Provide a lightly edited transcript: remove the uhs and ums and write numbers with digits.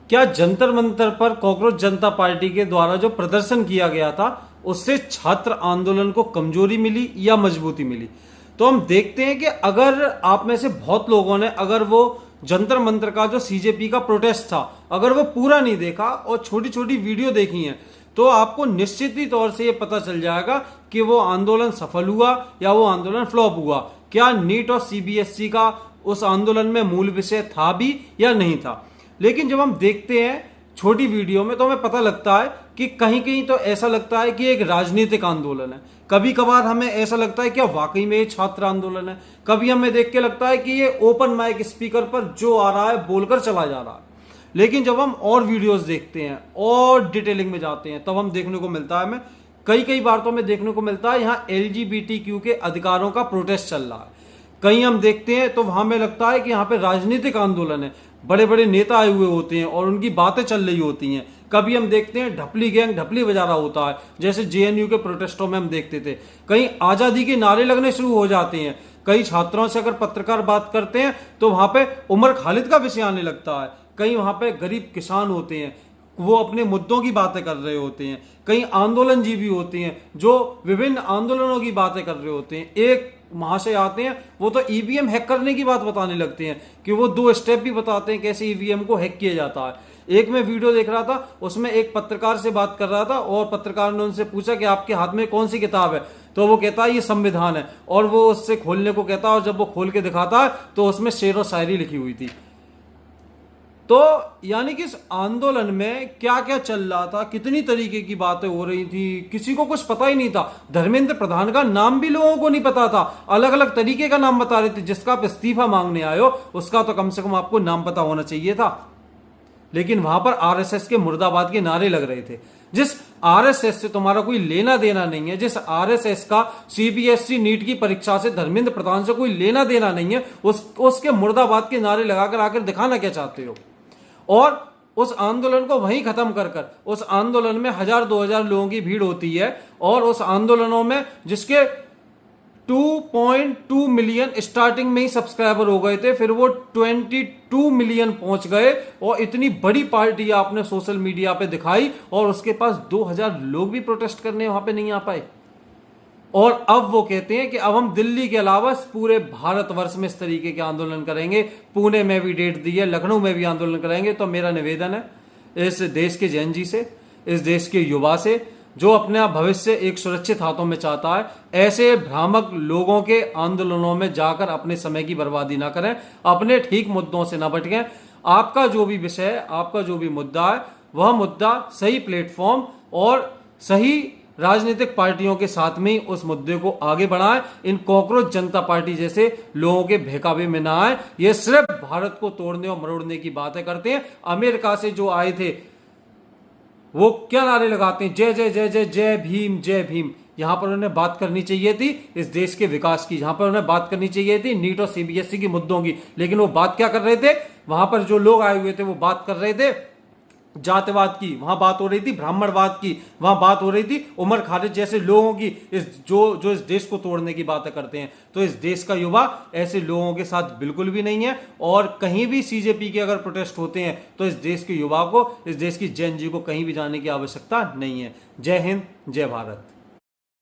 क्या जंतर मंतर पर कॉकरोच जनता पार्टी के द्वारा जो प्रदर्शन किया गया था उससे छात्र आंदोलन को कमजोरी मिली या मजबूती मिली? तो हम देखते हैं कि अगर आप में से बहुत लोगों ने अगर वो जंतर मंतर का जो सीजेपी का प्रोटेस्ट था अगर वो पूरा नहीं देखा और छोटी छोटी वीडियो देखी हैं तो आपको निश्चित ही तौर से ये पता चल जाएगा कि वो आंदोलन सफल हुआ या वो आंदोलन फ्लॉप हुआ। क्या नीट और सीबीएसई का उस आंदोलन में मूल विषय था भी या नहीं था। लेकिन जब हम देखते हैं छोटी वीडियो में तो हमें पता लगता है कि कहीं कहीं तो ऐसा लगता है कि एक राजनीतिक आंदोलन है, कभी कभार हमें ऐसा लगता है कि वाकई में ये छात्र आंदोलन है, कभी हमें देख के लगता है कि ये ओपन माइक स्पीकर पर जो आ रहा है बोलकर चला जा रहा है। लेकिन जब हम और वीडियोस देखते हैं और डिटेलिंग में जाते हैं तब हम देखने को मिलता है, हमें कई बार तो हमें देखने को मिलता है यहाँ LGBT के अधिकारों का प्रोटेस्ट चल रहा है। कहीं हम देखते हैं तो वहां में लगता है कि यहाँ पे राजनीतिक आंदोलन है, बड़े बड़े नेता आए हुए होते हैं और उनकी बातें चल रही होती हैं। कभी हम देखते हैं ढपली गैंग ढपली बजा रहा होता है, जैसे जेएनयू के प्रोटेस्टों में हम देखते थे। कहीं आजादी के नारे लगने शुरू हो जाते हैं। कई छात्रों से अगर पत्रकार बात करते हैं तो वहां पे उमर खालिद का विषय आने लगता है। कहीं वहां पे गरीब किसान होते हैं, वो अपने मुद्दों की बातें कर रहे होते हैं। कहीं आंदोलनजीवी होते हैं जो विभिन्न आंदोलनों की बातें कर रहे होते हैं। एक महाशय आते हैं वो तो ईवीएम हैक करने की बात बताने लगते हैं कि वो 2 स्टेप भी बताते हैं कैसे ईवीएम को हैक किया जाता है। एक मैं वीडियो देख रहा था, उसमें एक पत्रकार से बात कर रहा था और पत्रकार ने उनसे पूछा कि आपके हाथ में कौन सी किताब है, तो वो कहता है ये संविधान है, और वो उससे खोलने को कहता है और जब वो खोल के दिखाता है तो उसमें शेर और शायरी लिखी हुई थी। तो यानी कि इस आंदोलन में क्या क्या चल रहा था, कितनी तरीके की बातें हो रही थी, किसी को कुछ पता ही नहीं था। धर्मेंद्र प्रधान का नाम भी लोगों को नहीं पता था, अलग अलग तरीके का नाम बता रहे थे। जिसका आप इस्तीफा मांगने आए हो उसका तो कम से कम आपको नाम पता होना चाहिए था। लेकिन वहां पर आरएसएस के मुर्दाबाद के नारे लग रहे थे। जिस आरएसएस से तुम्हारा कोई लेना देना नहीं है, जिस आरएसएस का सीबीएसई नीट की परीक्षा से धर्मेंद्र प्रधान से कोई लेना देना नहीं है, उसके मुर्दाबाद के नारे लगाकर आकर दिखाना क्या चाहते हो। और उस आंदोलन को वहीं खत्म कर उस आंदोलन में 1000-2000 लोगों की भीड़ होती है और उस आंदोलनों में जिसके 2.2 मिलियन स्टार्टिंग में ही सब्सक्राइबर हो गए थे, फिर वो 22 मिलियन पहुंच गए और इतनी बड़ी पार्टी आपने सोशल मीडिया पे दिखाई और उसके पास 2000 लोग भी प्रोटेस्ट करने वहां पे नहीं आ पाए। और अब वो कहते हैं कि अब हम दिल्ली के अलावा पूरे भारतवर्ष में इस तरीके के आंदोलन करेंगे। पुणे में भी डेट दी है, लखनऊ में भी आंदोलन करेंगे। तो मेरा निवेदन है इस देश के जैन जी से, इस देश के युवा से, जो अपना भविष्य एक सुरक्षित हाथों में चाहता है, ऐसे भ्रामक लोगों के आंदोलनों में जाकर अपने समय की बर्बादी ना करें, अपने ठीक मुद्दों से ना भटकें। आपका जो भी विषय है, आपका जो भी मुद्दा है, वह मुद्दा सही प्लेटफॉर्म और सही राजनीतिक पार्टियों के साथ में ही उस मुद्दे को आगे बढ़ाएं। इन कॉकरोच जनता पार्टी जैसे लोगों के बहकावे में ना आए। ये सिर्फ भारत को तोड़ने और मरोड़ने की बातें करते हैं। अमेरिका से जो आए थे वो क्या नारे लगाते हैं, जय जय जय जय जय भीम जय भीम। यहां पर उन्हें बात करनी चाहिए थी इस देश के विकास की, जहां पर उन्हें बात करनी चाहिए थी नीट और सीबीएसई की मुद्दों की। लेकिन वो बात क्या कर रहे थे, वहां पर जो लोग आए हुए थे वो बात कर रहे थे जातिवाद की, वहां बात हो रही थी ब्राह्मणवाद की, वहां बात हो रही थी उमर खालिद जैसे लोगों की, इस जो इस देश को तोड़ने की बातें करते हैं। तो इस देश का युवा ऐसे लोगों के साथ बिल्कुल भी नहीं है। और कहीं भी सीजेपी के अगर प्रोटेस्ट होते हैं तो इस देश के युवा को, इस देश की जैन जी को कहीं भी जाने की आवश्यकता नहीं है। जय हिंद, जय भारत।